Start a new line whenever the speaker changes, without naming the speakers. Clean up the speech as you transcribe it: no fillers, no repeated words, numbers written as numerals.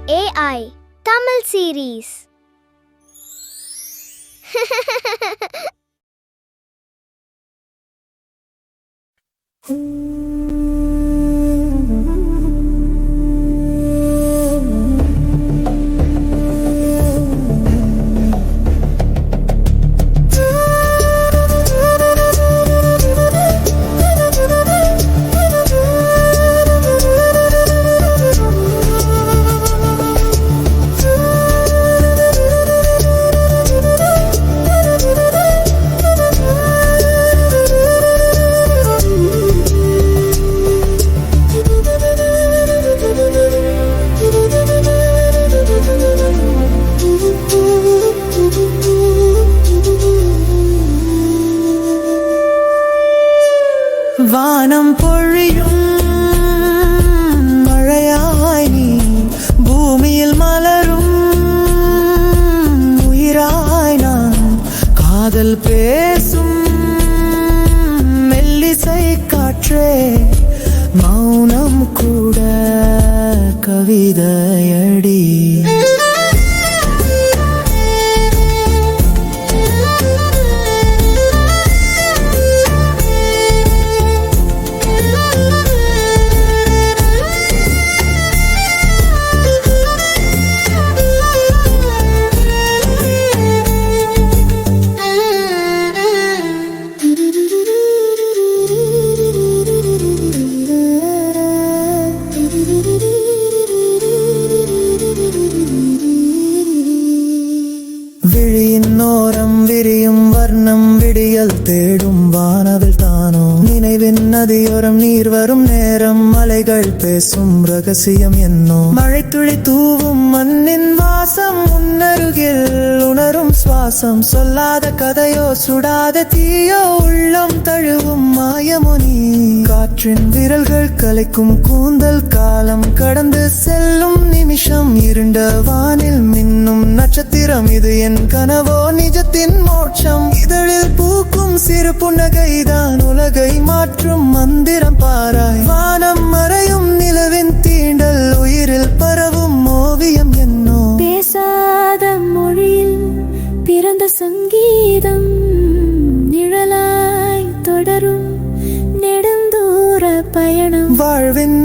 AI Tamil series.
வானம் பொழியும் மழையாய் நீ பூமியில் மலரும் உயிராய் நான் காதல் பேசும் மெல்லிசை காற்றே மௌனம் கூட கவிதையடி விழியின்னோரம் விரியும் வர்ணம் விடியல் தேடும் வானவில் தானோ நினைவின் நதியோரம் நீர் வரும் நேரம் மலைகள் பேசும் ரகசியம் என்னோ மழைத்துளி தூவும் மண்ணின் வாசம் உன்னருகில் உணரும் சுவாசம் சொல்லாத கதையோ சுடாத தீயோ உள்ளம் தழுவும் மாயமுனி காற்றின் விரல்கள் கலைக்கும் கூந்தல் காலம் கடந்து செல்லும் நிமிஷம் இருண்ட வானில் மின்னும் நட்சத்திரம் இது என் கனவோ நிஜத்தின் மோட்சம் இதழில் பூக்கும் சிறு புன்னகைதான் உலகை மாற்றும் மந்திரம் பாராய் வானம் மறையும் நிலவின் தீண்டல் உயிரில் பரவும் ஓவியம் என்னோ
பேசாத மொழியில் பிறந்த சங்கீதம் நிழலாய் தொடரும் நெடுந்தூர பயணம்
வாழ்வின்